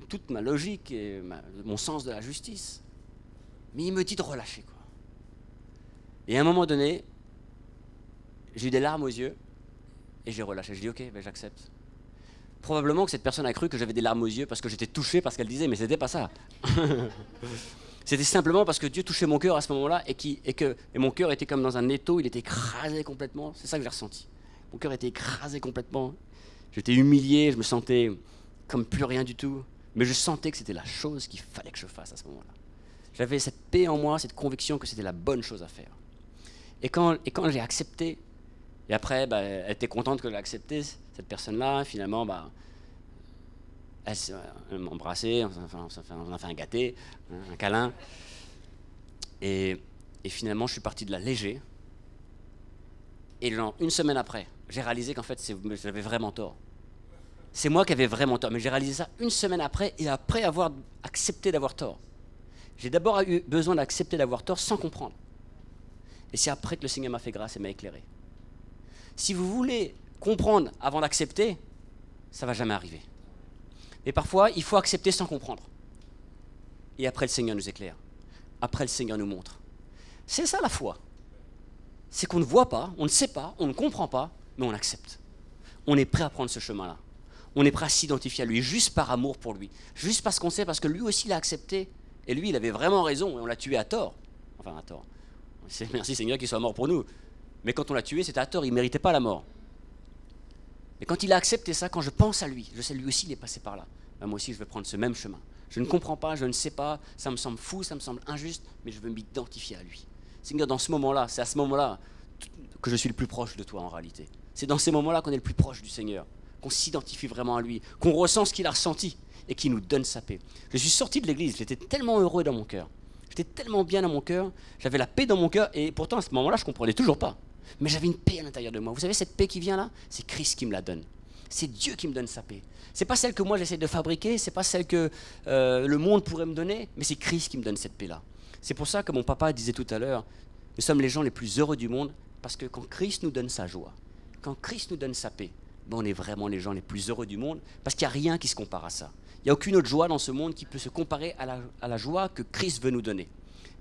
toute ma logique et mon sens de la justice. Mais il me dit de relâcher, quoi. Et à un moment donné, j'ai eu des larmes aux yeux et j'ai relâché. Je dis ok, j'accepte. Probablement que cette personne a cru que j'avais des larmes aux yeux parce que j'étais touché par ce qu'elle disait, mais c'était pas ça. C'était simplement parce que Dieu touchait mon cœur à ce moment-là et mon cœur était comme dans un étau, il était écrasé complètement. C'est ça que j'ai ressenti. Mon cœur était écrasé complètement. J'étais humilié, je me sentais comme plus rien du tout. Mais je sentais que c'était la chose qu'il fallait que je fasse à ce moment-là. J'avais cette paix en moi, cette conviction que c'était la bonne chose à faire. Et quand j'ai accepté, et après, elle était contente que j'ai accepté, cette personne-là, finalement, elle m'a embrassé, on a fait un gâté, un câlin. Et finalement, je suis parti de là léger. Et une semaine après, j'ai réalisé qu'en fait, j'avais vraiment tort. C'est moi qui avais vraiment tort. Mais j'ai réalisé ça une semaine après, et après avoir accepté d'avoir tort. J'ai d'abord eu besoin d'accepter d'avoir tort sans comprendre. Et c'est après que le Seigneur m'a fait grâce et m'a éclairé. Si vous voulez comprendre avant d'accepter, ça ne va jamais arriver. Mais parfois, il faut accepter sans comprendre. Et après, le Seigneur nous éclaire. Après, le Seigneur nous montre. C'est ça la foi. C'est qu'on ne voit pas, on ne sait pas, on ne comprend pas, mais on accepte. On est prêt à prendre ce chemin-là. On est prêt à s'identifier à lui, juste par amour pour lui. Juste parce qu'on sait, parce que lui aussi l'a accepté. Et lui, il avait vraiment raison, et on l'a tué à tort. Enfin, à tort. Merci Seigneur qu'il soit mort pour nous. Mais quand on l'a tué, c'était à tort, il ne méritait pas la mort. Mais quand il a accepté ça, quand je pense à lui, je sais lui aussi il est passé par là. Moi aussi je vais prendre ce même chemin. Je ne comprends pas, je ne sais pas, ça me semble fou, ça me semble injuste, mais je veux m'identifier à lui. Seigneur, dans ce moment-là, c'est à ce moment-là que je suis le plus proche de toi en réalité. C'est dans ces moments-là qu'on est le plus proche du Seigneur, qu'on s'identifie vraiment à lui, qu'on ressent ce qu'il a ressenti et qu'il nous donne sa paix. Je suis sorti de l'église, j'étais tellement heureux dans mon cœur. J'étais tellement bien dans mon cœur, j'avais la paix dans mon cœur, et pourtant à ce moment-là, je ne comprenais toujours pas. Mais j'avais une paix à l'intérieur de moi. Vous savez, cette paix qui vient là, c'est Christ qui me la donne. C'est Dieu qui me donne sa paix. C'est pas celle que moi j'essaie de fabriquer, c'est pas celle que le monde pourrait me donner, mais c'est Christ qui me donne cette paix-là. C'est pour ça que mon papa disait tout à l'heure, nous sommes les gens les plus heureux du monde, parce que quand Christ nous donne sa joie, quand Christ nous donne sa paix, on est vraiment les gens les plus heureux du monde, parce qu'il n'y a rien qui se compare à ça. Il n'y a aucune autre joie dans ce monde qui peut se comparer à la joie que Christ veut nous donner.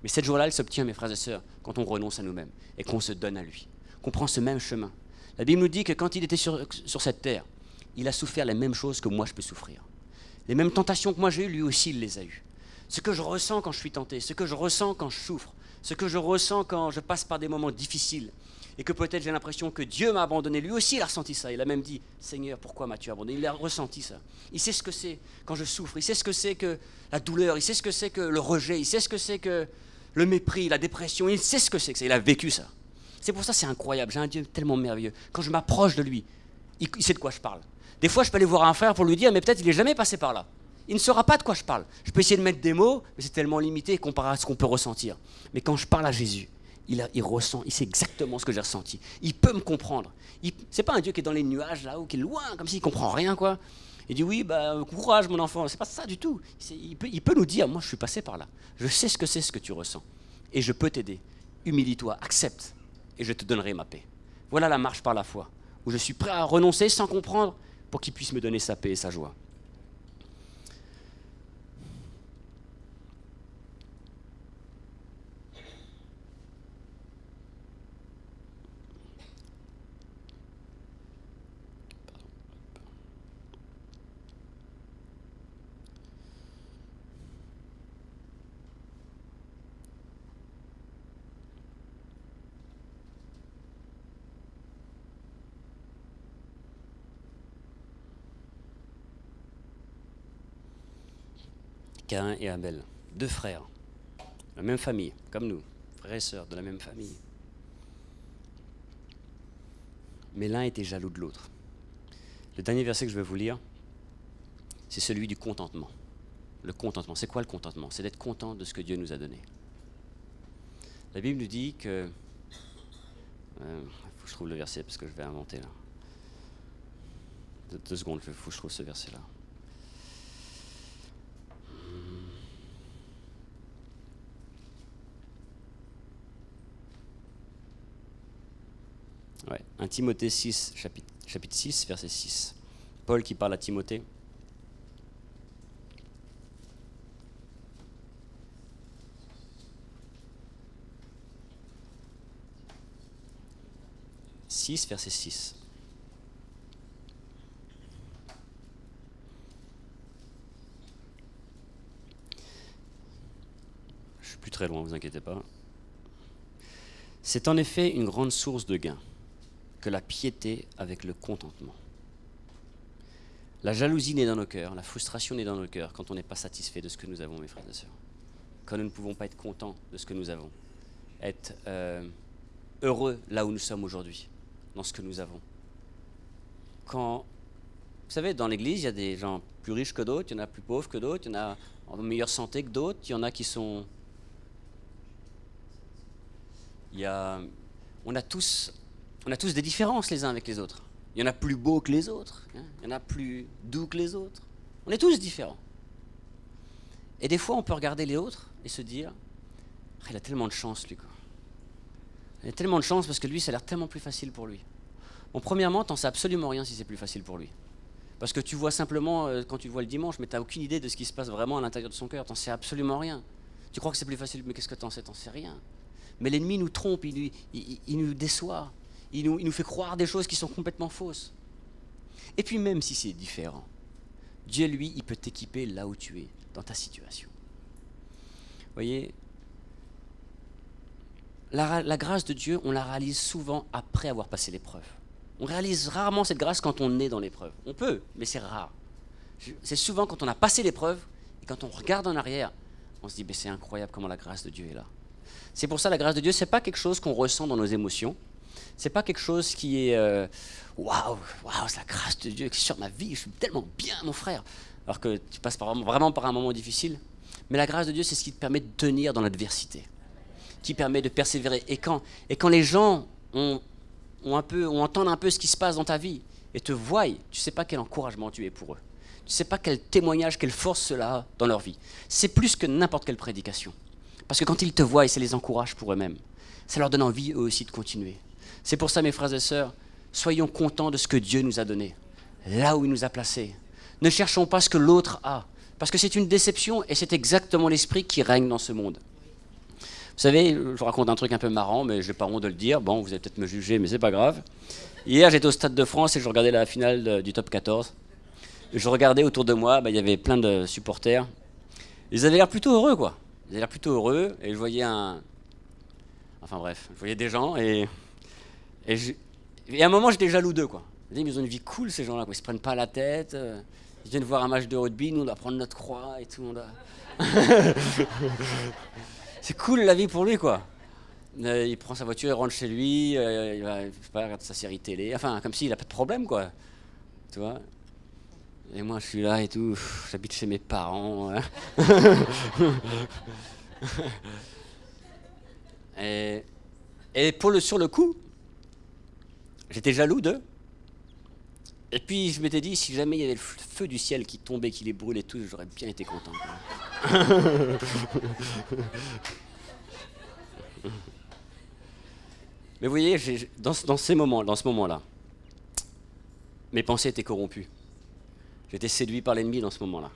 Mais cette joie-là, elle s'obtient, mes frères et sœurs, quand on renonce à nous-mêmes et qu'on se donne à lui, qu'on prend ce même chemin. La Bible nous dit que quand il était sur cette terre, il a souffert les mêmes choses que moi je peux souffrir. Les mêmes tentations que moi j'ai eues, lui aussi il les a eues. Ce que je ressens quand je suis tenté, ce que je ressens quand je souffre, ce que je ressens quand je passe par des moments difficiles, et que peut-être j'ai l'impression que Dieu m'a abandonné, lui aussi il a ressenti ça. Il a même dit, Seigneur, pourquoi m'as-tu abandonné? Il a ressenti ça. Il sait ce que c'est quand je souffre, il sait ce que c'est que la douleur, il sait ce que c'est que le rejet, il sait ce que c'est que le mépris, la dépression, il sait ce que c'est que ça, il a vécu ça. C'est pour ça que c'est incroyable, j'ai un Dieu tellement merveilleux. Quand je m'approche de lui, il sait de quoi je parle. Des fois, je peux aller voir un frère pour lui dire, mais peut-être il n'est jamais passé par là. Il ne saura pas de quoi je parle. Je peux essayer de mettre des mots, mais c'est tellement limité comparé à ce qu'on peut ressentir. Mais quand je parle à Jésus, il ressent, il sait exactement ce que j'ai ressenti. Il peut me comprendre. C'est pas un Dieu qui est dans les nuages là-haut, qui est loin, comme s'il ne comprend rien, quoi. Il dit oui, courage mon enfant. C'est pas ça du tout. Il peut nous dire, moi je suis passé par là. Je sais ce que c'est ce que tu ressens. Et je peux t'aider. Humilie-toi, accepte. Et je te donnerai ma paix. Voilà la marche par la foi, où je suis prêt à renoncer sans comprendre pour qu'il puisse me donner sa paix et sa joie. Caïn et Abel, deux frères, la même famille, comme nous, frères et sœurs de la même famille. Mais l'un était jaloux de l'autre. Le dernier verset que je vais vous lire, c'est celui du contentement. Le contentement, c'est quoi le contentement? C'est d'être content de ce que Dieu nous a donné. La Bible nous dit que... faut que je trouve le verset parce que je vais inventer là. Deux secondes, il faut que je trouve ce verset-là. Ouais, 1 Timothée 6, chapitre 6, verset 6. Paul qui parle à Timothée. Verset 6. Je suis plus très loin, vous inquiétez pas. C'est en effet une grande source de gain que la piété avec le contentement. La jalousie naît dans nos cœurs, la frustration naît dans nos cœurs quand on n'est pas satisfait de ce que nous avons, mes frères et sœurs. Quand nous ne pouvons pas être contents de ce que nous avons, être heureux là où nous sommes aujourd'hui, dans ce que nous avons. Quand, vous savez, dans l'église, il y a des gens plus riches que d'autres, il y en a plus pauvres que d'autres, il y en a en meilleure santé que d'autres, il y en a qui sont... On a tous des différences les uns avec les autres. Il y en a plus beaux que les autres, hein, il y en a plus doux que les autres. On est tous différents. Et des fois, on peut regarder les autres et se dire « il a tellement de chance, lui. Quoi. Il a tellement de chance parce que lui, ça a l'air tellement plus facile pour lui. » Bon, premièrement, t'en sais absolument rien si c'est plus facile pour lui. Parce que tu vois simplement, quand tu le vois le dimanche, mais tu n'as aucune idée de ce qui se passe vraiment à l'intérieur de son cœur. T'en sais absolument rien. Tu crois que c'est plus facile, mais qu'est-ce que t'en sais? T'en sais rien. Mais l'ennemi nous trompe, il nous déçoit. Il nous fait croire des choses qui sont complètement fausses. Et puis même si c'est différent, Dieu, lui, il peut t'équiper là où tu es, dans ta situation. Vous voyez, la grâce de Dieu, on la réalise souvent après avoir passé l'épreuve. On réalise rarement cette grâce quand on est dans l'épreuve. On peut, mais c'est rare. C'est souvent quand on a passé l'épreuve, et quand on regarde en arrière, on se dit, c'est incroyable comment la grâce de Dieu est là. C'est pour ça la grâce de Dieu, c'est pas quelque chose qu'on ressent dans nos émotions. C'est pas quelque chose qui est waouh, c'est la grâce de Dieu qui est sur ma vie, je suis tellement bien, mon frère. Alors que tu passes vraiment par un moment difficile. Mais la grâce de Dieu, c'est ce qui te permet de tenir dans l'adversité, qui permet de persévérer. Et quand les gens entendent un peu ce qui se passe dans ta vie et te voient, tu sais pas quel encouragement tu es pour eux. Tu sais pas quel témoignage, quelle force cela a dans leur vie. C'est plus que n'importe quelle prédication. Parce que quand ils te voient, ça les encourage pour eux-mêmes. Ça leur donne envie, eux aussi, de continuer. C'est pour ça, mes frères et sœurs, soyons contents de ce que Dieu nous a donné, là où il nous a placés. Ne cherchons pas ce que l'autre a, parce que c'est une déception et c'est exactement l'esprit qui règne dans ce monde. Vous savez, je vous raconte un truc un peu marrant, mais je n'ai pas honte de le dire. Bon, vous allez peut-être me juger, mais c'est pas grave. Hier, j'étais au Stade de France et je regardais la finale du top 14. Et je regardais autour de moi, il y avait plein de supporters. Ils avaient l'air plutôt heureux, quoi. Ils avaient l'air plutôt heureux et je voyais Enfin bref, je voyais des gens et à un moment, j'étais jaloux d'eux, quoi. Je me disais, ils ont une vie cool, ces gens-là, quoi. Ils se prennent pas la tête. Ils viennent voir un match de rugby, nous, on doit prendre notre croix et tout. C'est cool la vie pour lui, quoi. Il prend sa voiture, il rentre chez lui, il va, je sais pas, regarde sa série télé. Enfin, comme s'il n'a pas de problème, quoi. Tu vois? Et moi, je suis là et tout. J'habite chez mes parents. Hein. et sur le coup, j'étais jaloux d'eux. Et puis je m'étais dit, si jamais il y avait le feu du ciel qui tombait, qui les brûlait tous, j'aurais bien été content. Mais vous voyez, dans ce moment-là, mes pensées étaient corrompues. J'étais séduit par l'ennemi dans ce moment-là.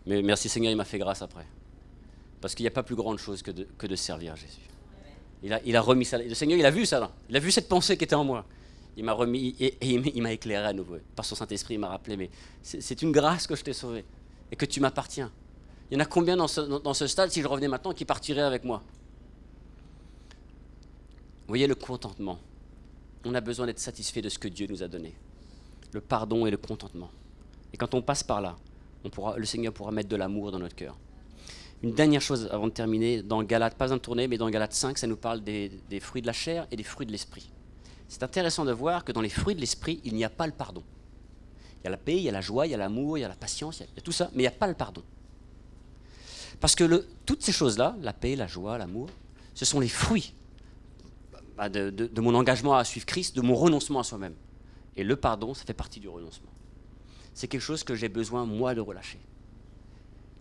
Mais merci Seigneur, il m'a fait grâce après. Parce qu'il n'y a pas plus grande chose que de servir Jésus. Il a remis ça. Le Seigneur, il a vu ça là. Il a vu cette pensée qui était en moi. Il m'a remis et il m'a éclairé à nouveau. Par son Saint-Esprit, il m'a rappelé, mais c'est une grâce que je t'ai sauvé et que tu m'appartiens. Il y en a combien dans ce stade, si je revenais maintenant, qui partiraient avec moi? Vous voyez le contentement. On a besoin d'être satisfait de ce que Dieu nous a donné. Le pardon et le contentement. Et quand on passe par là, Le Seigneur pourra mettre de l'amour dans notre cœur. Une dernière chose avant de terminer, dans Galates, pas besoin de tourner, mais dans Galates 5, ça nous parle des fruits de la chair et des fruits de l'esprit. C'est intéressant de voir que dans les fruits de l'esprit, il n'y a pas le pardon. Il y a la paix, il y a la joie, il y a l'amour, il y a la patience, il y a tout ça, mais il n'y a pas le pardon. Parce que toutes ces choses-là, la paix, la joie, l'amour, ce sont les fruits de mon engagement à suivre Christ, de mon renoncement à soi-même. Et le pardon, ça fait partie du renoncement. C'est quelque chose que j'ai besoin, moi, de relâcher.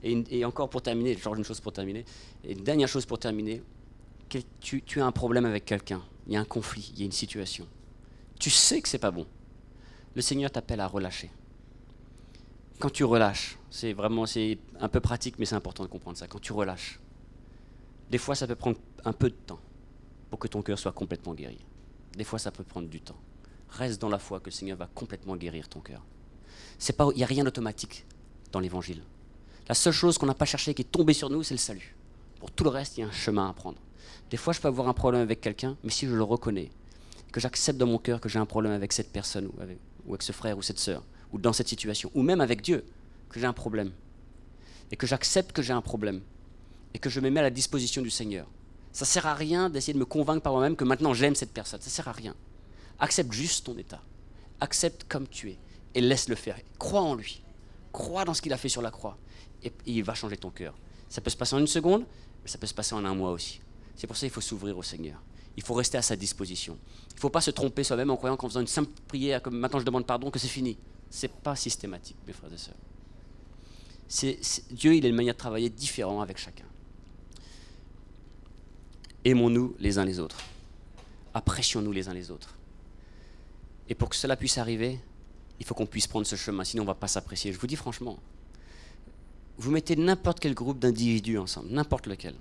Et encore pour terminer, je change une chose pour terminer, et une dernière chose pour terminer, tu as un problème avec quelqu'un, il y a un conflit, il y a une situation. Tu sais que c'est pas bon. Le Seigneur t'appelle à relâcher. Quand tu relâches, c'est un peu pratique, mais c'est important de comprendre ça. Quand tu relâches, des fois ça peut prendre un peu de temps pour que ton cœur soit complètement guéri. Des fois ça peut prendre du temps. Reste dans la foi que le Seigneur va complètement guérir ton cœur. Il n'y a rien d'automatique dans l'évangile. La seule chose qu'on n'a pas cherché, qui est tombée sur nous, c'est le salut. Pour tout le reste, il y a un chemin à prendre. Des fois, je peux avoir un problème avec quelqu'un, mais si je le reconnais, que j'accepte dans mon cœur que j'ai un problème avec cette personne, ou avec ce frère ou cette sœur, ou dans cette situation, ou même avec Dieu, que j'ai un problème, et que j'accepte que j'ai un problème, et que je me mets à la disposition du Seigneur. Ça ne sert à rien d'essayer de me convaincre par moi-même que maintenant j'aime cette personne. Ça ne sert à rien. Accepte juste ton état. Accepte comme tu es, et laisse-le faire. Crois en lui. Crois dans ce qu'il a fait sur la croix. Et il va changer ton cœur. Ça peut se passer en une seconde, mais ça peut se passer en un mois aussi. C'est pour ça qu'il faut s'ouvrir au Seigneur. Il faut rester à sa disposition. Il ne faut pas se tromper soi-même en croyant qu'en faisant une simple prière, comme maintenant je demande pardon, que c'est fini. Ce n'est pas systématique, mes frères et sœurs. Dieu, il a une manière de travailler différente avec chacun. Aimons-nous les uns les autres. Apprécions-nous les uns les autres. Et pour que cela puisse arriver, il faut qu'on puisse prendre ce chemin, sinon on ne va pas s'apprécier. Je vous dis franchement, vous mettez n'importe quel groupe d'individus ensemble, n'importe lequel,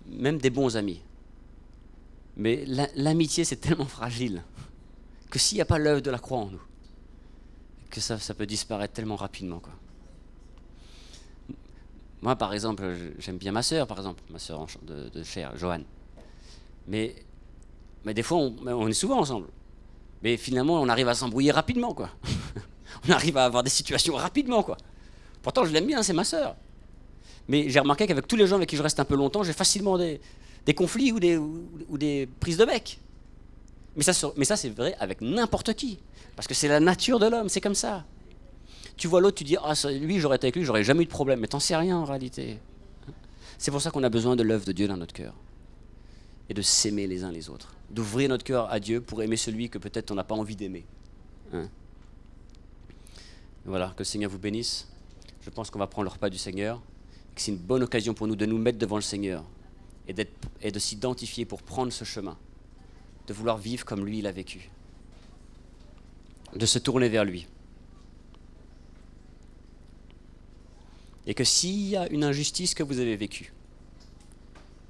même des bons amis. Mais l'amitié, c'est tellement fragile que s'il n'y a pas l'œuvre de la croix en nous, que ça peut disparaître tellement rapidement, quoi. Moi, par exemple, j'aime bien ma sœur, ma sœur de chair, Joanne. Mais des fois, on est souvent ensemble. Mais finalement, on arrive à s'embrouiller rapidement, quoi. On arrive à avoir des situations rapidement, quoi. Pourtant, je l'aime bien, c'est ma sœur. Mais j'ai remarqué qu'avec tous les gens avec qui je reste un peu longtemps, j'ai facilement des conflits ou des prises de bec. Mais ça, c'est vrai avec n'importe qui. Parce que c'est la nature de l'homme, c'est comme ça. Tu vois l'autre, tu dis, lui, j'aurais été avec lui, j'aurais jamais eu de problème. Mais t'en sais rien en réalité. C'est pour ça qu'on a besoin de l'œuvre de Dieu dans notre cœur. Et de s'aimer les uns les autres. D'ouvrir notre cœur à Dieu pour aimer celui que peut-être on n'a pas envie d'aimer. Voilà, que le Seigneur vous bénisse. Je pense qu'on va prendre le repas du Seigneur. Que c'est une bonne occasion pour nous de nous mettre devant le Seigneur. Et de s'identifier pour prendre ce chemin. De vouloir vivre comme lui, il a vécu. De se tourner vers lui. Et que s'il y a une injustice que vous avez vécue,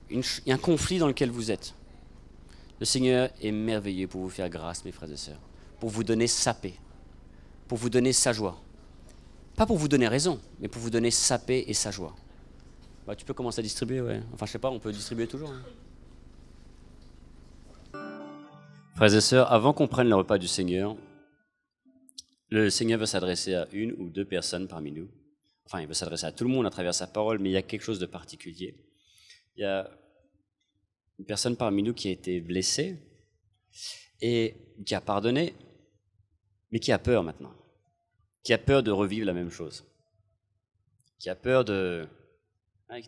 il y a un conflit dans lequel vous êtes, le Seigneur est merveilleux pour vous faire grâce, mes frères et sœurs, pour vous donner sa paix, pour vous donner sa joie. Pas pour vous donner raison, mais pour vous donner sa paix et sa joie. Tu peux commencer à distribuer, ouais. Enfin, je sais pas, on peut distribuer toujours. Frères et sœurs, avant qu'on prenne le repas du Seigneur, le Seigneur veut s'adresser à une ou deux personnes parmi nous. Enfin, il veut s'adresser à tout le monde à travers sa parole, mais il y a quelque chose de particulier. Il y a une personne parmi nous qui a été blessée et qui a pardonné, mais qui a peur maintenant. Qui a peur de revivre la même chose. Qui a peur de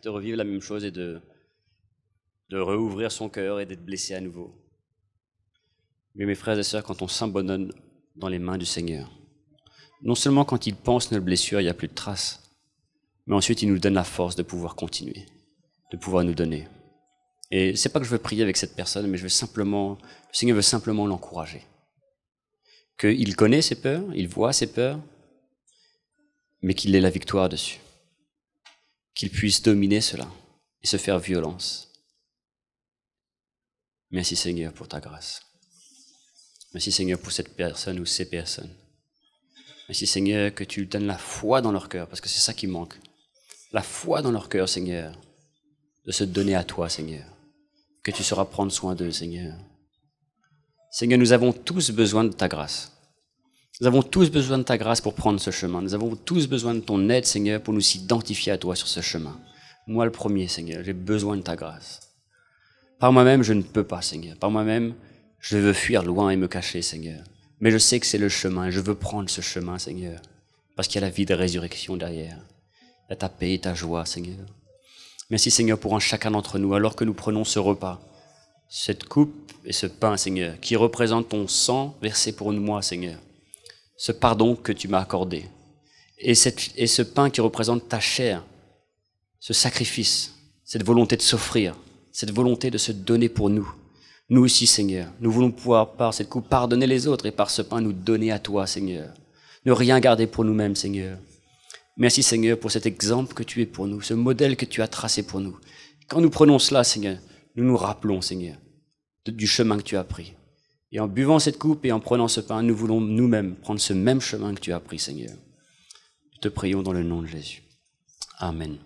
revivre la même chose et de rouvrir son cœur et d'être blessé à nouveau. Mais mes frères et sœurs, quand on s'abandonne dans les mains du Seigneur, non seulement quand il pense notre blessure, il n'y a plus de traces, mais ensuite il nous donne la force de pouvoir continuer, de pouvoir nous donner. Et c'est pas que je veux prier avec cette personne, mais le Seigneur veut simplement l'encourager. Qu'il connaît ses peurs, il voit ses peurs, mais qu'il ait la victoire dessus. Qu'il puisse dominer cela et se faire violence. Merci Seigneur pour ta grâce. Merci Seigneur pour cette personne ou ces personnes. Merci Seigneur que tu donnes la foi dans leur cœur, parce que c'est ça qui manque. La foi dans leur cœur, Seigneur, de se donner à toi, Seigneur. Que tu sauras prendre soin d'eux, Seigneur. Seigneur, nous avons tous besoin de ta grâce. Nous avons tous besoin de ta grâce pour prendre ce chemin. Nous avons tous besoin de ton aide, Seigneur, pour nous identifier à toi sur ce chemin. Moi, le premier, Seigneur, j'ai besoin de ta grâce. Par moi-même, je ne peux pas, Seigneur. Par moi-même, je veux fuir loin et me cacher, Seigneur. Mais je sais que c'est le chemin et je veux prendre ce chemin, Seigneur. Parce qu'il y a la vie de résurrection derrière. Il y a ta paix et ta joie, Seigneur. Merci, Seigneur, pour un chacun d'entre nous, alors que nous prenons ce repas, cette coupe et ce pain, Seigneur, qui représente ton sang versé pour moi, Seigneur. Ce pardon que tu m'as accordé. Et ce pain qui représente ta chair, ce sacrifice, cette volonté de s'offrir, cette volonté de se donner pour nous. Nous aussi, Seigneur, nous voulons pouvoir, par cette coupe, pardonner les autres et par ce pain, nous donner à toi, Seigneur. Ne rien garder pour nous-mêmes, Seigneur. Merci, Seigneur, pour cet exemple que tu es pour nous, ce modèle que tu as tracé pour nous. Quand nous prenons cela, Seigneur, nous nous rappelons, Seigneur, du chemin que tu as pris. Et en buvant cette coupe et en prenant ce pain, nous voulons nous-mêmes prendre ce même chemin que tu as pris, Seigneur. Nous te prions dans le nom de Jésus. Amen.